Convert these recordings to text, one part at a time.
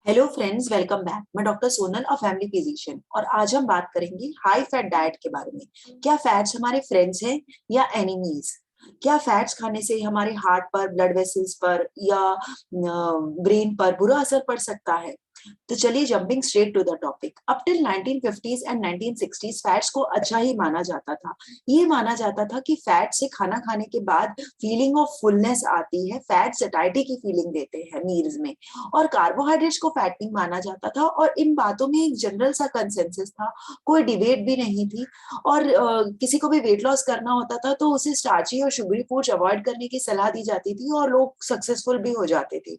Hello friends, welcome back. मैं doctor Sonal और family physician, और आज हम बात करेंगे हाई फैट डाइट के बारे में। क्या फैट्स हमारे फ्रेंड्स हैं या एनिमीज? क्या फैट्स खाने से हमारे हार्ट पर, ब्लड वेसल्स पर या ब्रेन पर बुरा असर पड़ सकता है? तो चलिए jumping straight to the topic. Up till 1950s and 1960s fats को अच्छा ही माना जाता था। ये माना जाता था कि फैट से खाना खाने के बाद फीलिंग ऑफ फुलनेस आती है, फैट सैटिस्फैक्शन की फीलिंग देते हैं मील्स में, और कार्बोहाइड्रेट्स को फैट नहीं माना जाता था। और इन बातों में एक जनरल सा कंसेंसस था, कोई डिबेट भी नहीं थी। और किसी को भी वेट लॉस करना होता था तो उसे स्टार्ची और शुगरी फूड्स अवॉइड करने की सलाह दी जाती थी और लोग सक्सेसफुल भी हो जाते थे।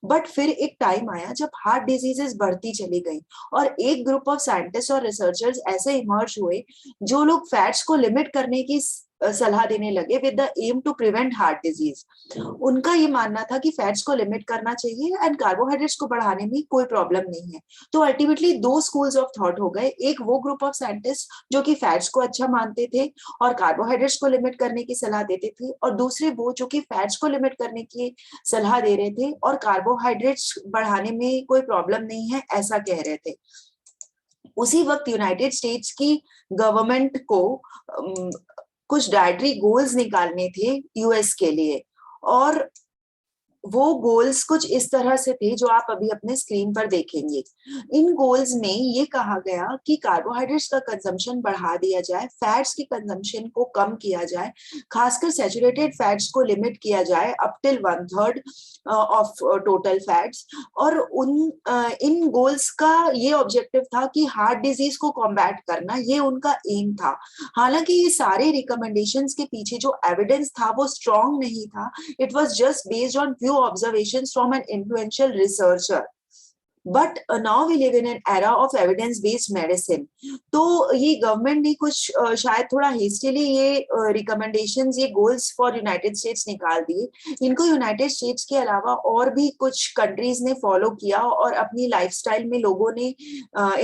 बट फिर एक टाइम आया जब हार्ट डिजीजेस बढ़ती चली गई, और एक ग्रुप ऑफ साइंटिस्ट और रिसर्चर्स ऐसे इमर्ज हुए जो लोग फैट्स को लिमिट करने की सलाह देने लगे with the aim to prevent heart disease. उनका ये मानना था कि फैट्स को लिमिट करना चाहिए एंड कार्बोहाइड्रेट्स को बढ़ाने में कोई प्रॉब्लम नहीं है। तो अल्टीमेटली दो स्कूल्स ऑफ थॉट हो गए। एक वो ग्रुप ऑफ साइंटिस्ट जो कि फैट्स को अच्छा मानते थे और कार्बोहाइड्रेट्स को लिमिट करने की सलाह देते थे, और दूसरे वो जो कि फैट्स को लिमिट करने की सलाह दे रहे थे और कार्बोहाइड्रेट्स बढ़ाने में कोई प्रॉब्लम नहीं है ऐसा कह रहे थे। उसी वक्त यूनाइटेड स्टेट्स की गवर्नमेंट को कुछ डाइटरी गोल्स निकालने थे यूएस के लिए, और वो गोल्स कुछ इस तरह से थे जो आप अभी अपने स्क्रीन पर देखेंगे। इन गोल्स में ये कहा गया कि कार्बोहाइड्रेट्स का कंजम्पशन बढ़ा दिया जाए, फैट्स की कंजम्पशन को कम किया जाए, खासकर सैचुरेटेड फैट्स को लिमिट किया जाए up till 1/3 of total fats. और इन गोल्स का ये ऑब्जेक्टिव था कि हार्ट डिजीज को कॉम्बैट करना, ये उनका एम था। हालांकि ये सारे रिकमेंडेशंस के पीछे जो एविडेंस था वो स्ट्रॉन्ग नहीं था। It was just based on few observations from an influential researcher. But now we live in an era of evidence based medicine. तो ये गवर्नमेंट ने कुछ शायद थोड़ा हेस्टिली ये रिकमेंडेशंस, ये गोल्स फॉर यूनाइटेड स्टेट्स निकाल दिए। इनको यूनाइटेड स्टेट्स के अलावा और भी कुछ कंट्रीज ने फॉलो किया और अपनी लाइफस्टाइल में लोगों ने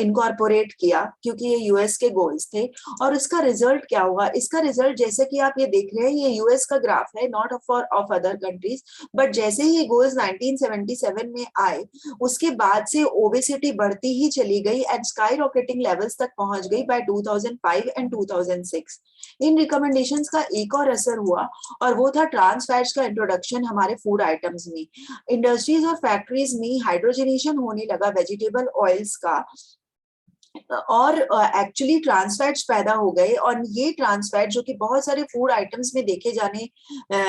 इनकॉर्पोरेट किया, क्योंकि ये यूएस के गोल्स थे। और इसका रिजल्ट क्या हुआ? इसका रिजल्ट जैसे कि आप ये देख रहे हैं, ये यूएस का ग्राफ है, not for of other countries. But जैसे ही ये गोल्स 1977 में आए, उसके बाद से ओबेसिटी बढ़ती ही चली गई एंड स्काई रॉकेटिंग लेवल्स तक पहुंच गई बाय 2005 एंड 2006। इन रिकमेंडेशंस का एक और असर हुआ, और वो था ट्रांस फैट्स का इंट्रोडक्शन हमारे फूड आइटम्स में। इंडस्ट्रीज और फैक्ट्रीज में हाइड्रोजनेशन होने लगा वेजिटेबल ऑयल्स का, और एक्चुअली ट्रांसफैट्स पैदा हो गए। और ये ट्रांसफैट जो कि बहुत सारे फूड आइटम्स में देखे जाने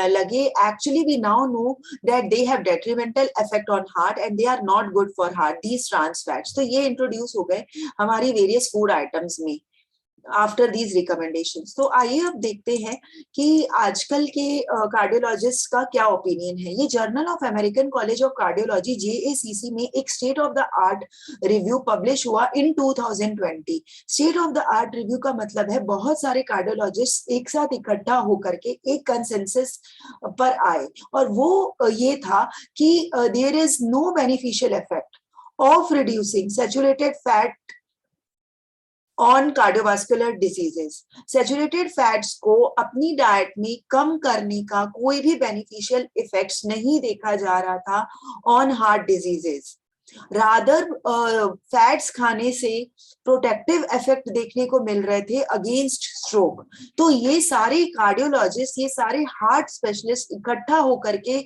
लगे, actually we now know that they have detrimental effect on heart and they are not good for heart, these trans fats. तो ये इंट्रोड्यूस हो गए हमारी वेरियस फूड आइटम्स में आफ्टर दीज रिकमेंडेशंस। तो आइए अब देखते हैं कि आजकल के कार्डियोलॉजिस्ट का क्या ओपिनियन है। ये journal of American College of Cardiology JACC में एक state of the art review publish हुआ in 2020। State of the art review का मतलब है बहुत सारे कार्डियोलॉजिस्ट एक साथ इकट्ठा होकर के एक कंसेंसस पर आए, और वो ये था कि there is no beneficial effect of reducing saturated fat on cardiovascular diseases. Saturated fats को अपनी डाइट में कम करने का कोई भी बेनिफिशियल इफेक्ट्स नहीं देखा जा रहा था on heart diseases. Rather fats खाने से प्रोटेक्टिव इफेक्ट देखने को मिल रहे थे अगेंस्ट स्ट्रोक। तो ये सारे कार्डियोलॉजिस्ट, ये सारे हार्ट स्पेशलिस्ट इकट्ठा होकर के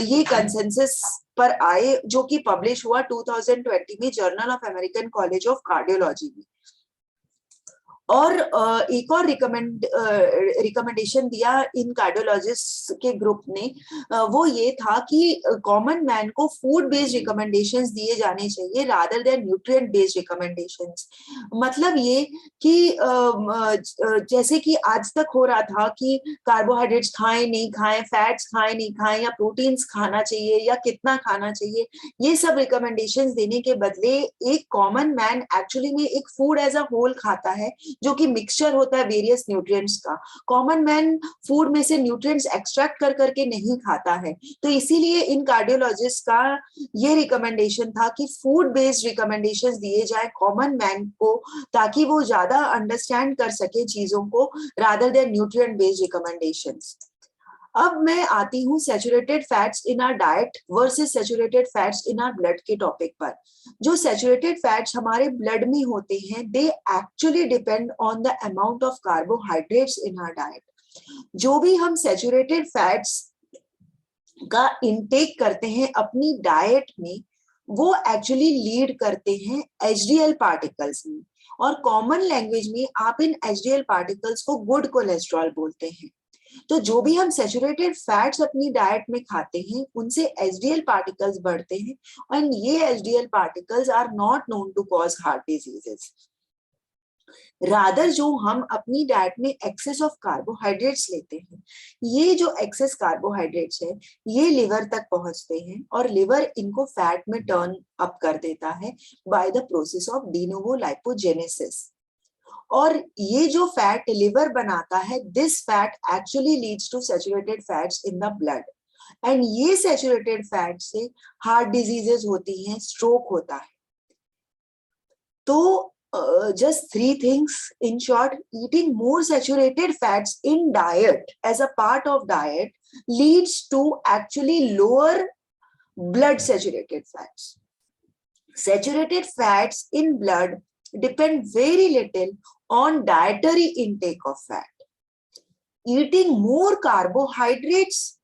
ये कंसेंसस पर आए, जो कि पब्लिश हुआ 2020 में journal of American College of cardiology में। और एक और रिकमेंडेशन दिया इन कार्डियोलॉजिस्ट के ग्रुप ने, वो ये था कि कॉमन मैन को फूड बेस्ड रिकमेंडेशंस दिए जाने चाहिए rather than nutrient based recommendations. मतलब ये कि जैसे कि आज तक हो रहा था कि कार्बोहाइड्रेट्स खाएं नहीं खाएं, फैट्स खाएं नहीं खाएं, या प्रोटीन्स खाना चाहिए या कितना खाना चाहिए, ये सब रिकमेंडेशंस देने के बदले एक कॉमन मैन एक्चुअली में एक फूड एज अ होल खाता है, जो कि मिक्सचर होता है वेरियस न्यूट्रिएंट्स का। कॉमन मैन फूड में से न्यूट्रिएंट्स एक्सट्रैक्ट कर करके नहीं खाता है। तो इसीलिए इन कार्डियोलॉजिस्ट का ये रिकमेंडेशन था कि फूड बेस्ड रिकमेंडेशंस दिए जाए कॉमन मैन को, ताकि वो ज्यादा अंडरस्टैंड कर सके चीजों को rather than nutrient based recommendations. अब मैं आती हूँ saturated fats in are diet versus saturated fats in are blood के टॉपिक पर। जो सैचुरेटेड फैट्स हमारे ब्लड में होते हैं, they actually depend on the amount of carbohydrates in are diet. जो भी हम सैचुरेटेड फैट्स का इनटेक करते हैं अपनी डाइट में, वो एक्चुअली लीड करते हैं एचडीएल पार्टिकल्स में, और कॉमन लैंग्वेज में आप इन एचडीएल पार्टिकल्स को गुड कोलेस्ट्रॉल बोलते हैं। तो जो भी हम सैचुरेटेड फैट्स अपनी डाइट में खाते हैं, उनसे एचडीएल पार्टिकल्स बढ़ते हैं, और ये HDL particles are not known to cause heart diseases. Rather जो हम अपनी डाइट में एक्सेस ऑफ कार्बोहाइड्रेट्स लेते हैं, ये जो एक्सेस कार्बोहाइड्रेट्स है ये लिवर तक पहुंचते हैं, और लिवर इनको फैट में टर्न अप कर देता है by the process of de novo lipogenesis. और ये जो फैट लिवर बनाता है, this fat actually leads to saturated fats in the blood, and ये सैचुरेटेड फैट से हार्ट डिजीजेस होती हैं, स्ट्रोक होता है। तो just three things in short: eating more saturated fats in diet as a part of diet leads to actually lower blood saturated fats. Saturated fats in blood depend very little on dietary intake of fat. Eating more carbohydrates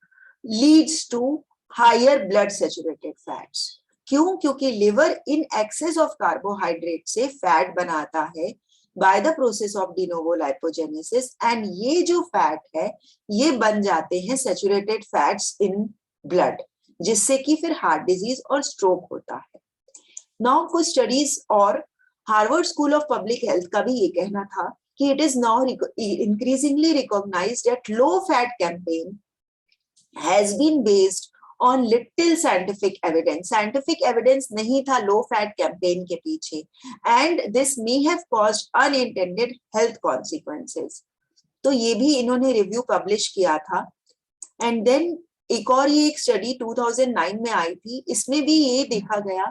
leads to higher blood saturated fats. क्यों? क्योंकि liver in excess of carbohydrate से fat बनाता है by the process of de novo lipogenesis, and ये जो fat है ये बन जाते हैं सैचुरेटेड फैट्स इन ब्लड, जिससे कि फिर हार्ट डिजीज और स्ट्रोक होता है। नाउ कुछ स्टडीज, और Harvard school of public health का भी ये कहना था कि it is now increasingly recognised that low fat campaign has been based on little scientific evidence. Scientific evidence नहीं था low fat campaign के पीछे, and this may have caused unintended health consequences. तो ये भी इन्होंने रिव्यू पब्लिश किया था। एंड देन एक और ये एक स्टडी 2009 में आई थी, इसमें भी ये देखा गया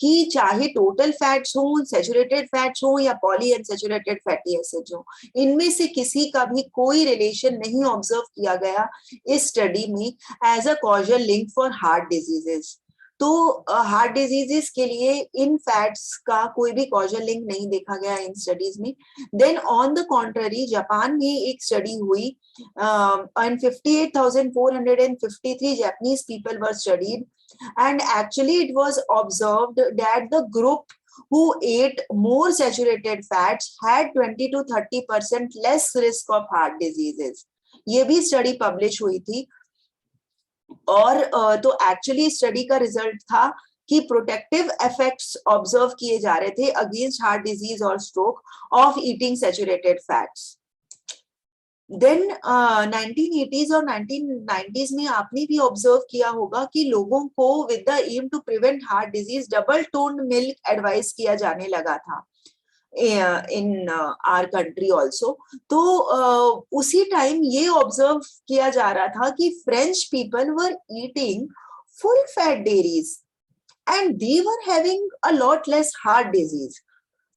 कि चाहे टोटल फैट्स हो, सैचुरेटेड फैट्स हो, या पॉली अनसैचुरेटेड फैटी एसिड्स हो, इनमें से किसी का भी कोई रिलेशन नहीं ऑब्जर्व किया गया इस स्टडी में as a causal link for heart diseases. तो हार्ट डिजीजेस के लिए इन फैट्स का कोई भी कॉजल लिंक नहीं देखा गया इन स्टडीज में। Then on the contrary Japan में एक स्टडी हुई, and 58,453 Japanese people were studied, and actually it was observed that the group who ate more saturated fats had 20 to 30% less risk of heart diseases. ये भी study publish हुई थी, और तो actually study का रिजल्ट था कि प्रोटेक्टिव इफेक्ट्स ऑब्जर्व किए जा रहे थे अगेंस्ट हार्ट डिजीज और stroke of eating saturated fats. Then 1980s और 1990s में आपने भी ऑब्जर्व किया होगा कि लोगों को with the aim to prevent heart disease double toned milk advice किया जाने लगा था इन आवर कंट्री ऑल्सो। तो उसी टाइम ये ऑब्जर्व किया जा रहा था कि French people were eating full fat dairies and they were having a lot less heart disease.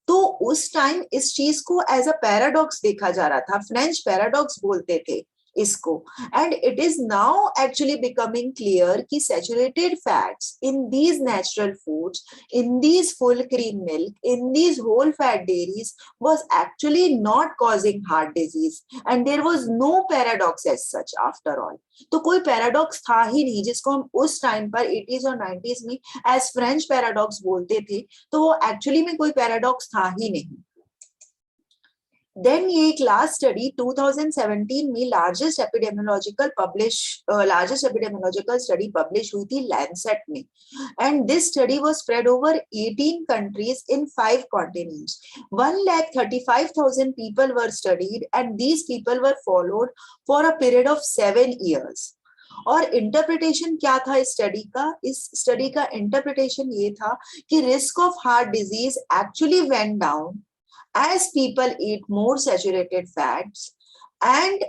तो उस टाइम इस चीज को एज अ पैराडॉक्स देखा जा रहा था, फ्रेंच पैराडॉक्स बोलते थे इसको। And it is now actually becoming clear कि saturated fats in these natural foods, in these full cream milk, in these whole fat dairies was actually not causing heart disease, and there was no paradox as such after all. तो कोई paradox था ही नहीं जिसको हम उस time पर 80s और 90s में एज फ्रेंच पैराडॉक्स बोलते थे, तो वो एक्चुअली में कोई पैराडॉक्स था ही नहीं। देन ये एक लास्ट स्टडी 2017 में लार्जेस्ट एपिडेमियोलॉजिकल स्टडी पब्लिश हुई थी लैंसेट में, and this study was spread over 18 countries in 5 continents. 1,35,000 people were studied, and these people were followed for a period of 7 years। और interpretation क्या था इस स्टडी का? इस स्टडी का इंटरप्रिटेशन ये था कि risk of heart disease actually went down as people eat more saturated fats and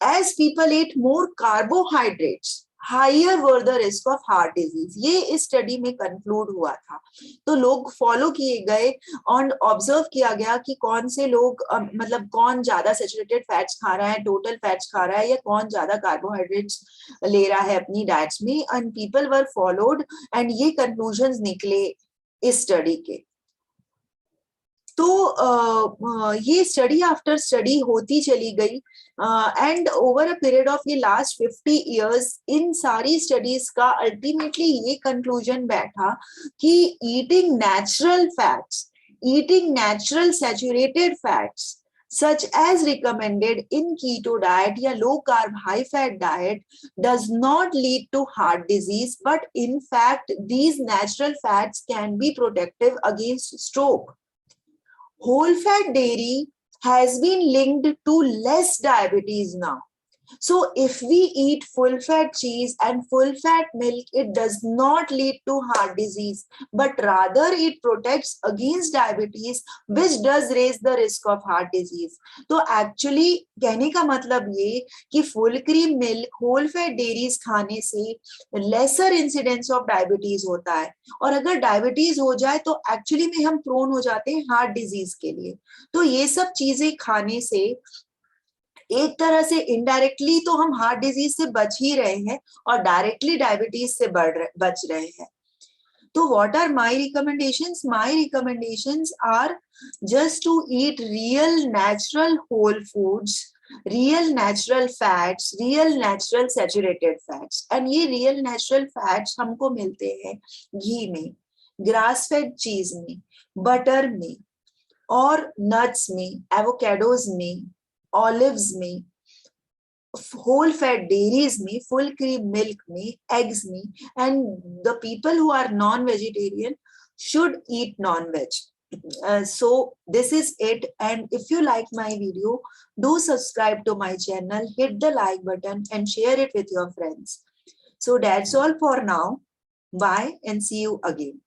as people eat more carbohydrates, higher were the risk of heart disease. ये इस स्टडी में कंक्लूड हुआ था। तो लोग फॉलो किए गए और ऑब्जर्व किया गया कि कौन से लोग मतलब कौन ज्यादा सैचुरेटेड फैट्स खा रहा है, टोटल फैट्स खा रहा है, या कौन ज्यादा कार्बोहाइड्रेट्स ले रहा है अपनी डाइट्स में, and people were followed and ये कंक्लूजन्स निकले इस स्टडी के। तो ये स्टडी आफ्टर स्टडी होती चली गई and over a period of ये लास्ट 50 इयर्स इन सारी स्टडीज का अल्टीमेटली ये कंक्लूजन बैठा कि eating natural fats, eating natural saturated fats such as recommended in keto diet या low carb high fat diet does not lead to heart disease, but in fact these natural fats can be protective against stroke. Whole fat dairy has been linked to less diabetes now. So if we eat full fat cheese and full fat milk, it does not lead to heart disease, but rather it protects against diabetes, which does raise the risk of heart disease. तो actually कहने का मतलब ये कि full cream milk, whole fat dairies खाने से lesser incidence of diabetes होता है, और अगर diabetes हो जाए तो actually में हम prone हो जाते हैं heart disease के लिए। तो ये सब चीजें खाने से एक तरह से इनडायरेक्टली तो हम हार्ट डिजीज से बच ही रहे हैं और डायरेक्टली डायबिटीज से बच रहे हैं। तो what are my recommendations? My recommendations are just to eat real natural whole foods, real natural fats, real natural saturated fats. And ये रियल नेचुरल फैट्स हमको मिलते हैं घी में, ग्रास फेड चीज में, बटर में, और नट्स में, एवोकेडोज में, ऑलिव्स में, whole fat dairies में, full cream milk में, eggs में, and the people who are non-vegetarian should eat non-veg. So this is it, and if you like my video, do subscribe to my channel, hit the like button and share it with your friends. So that's all for now. Bye and see you again.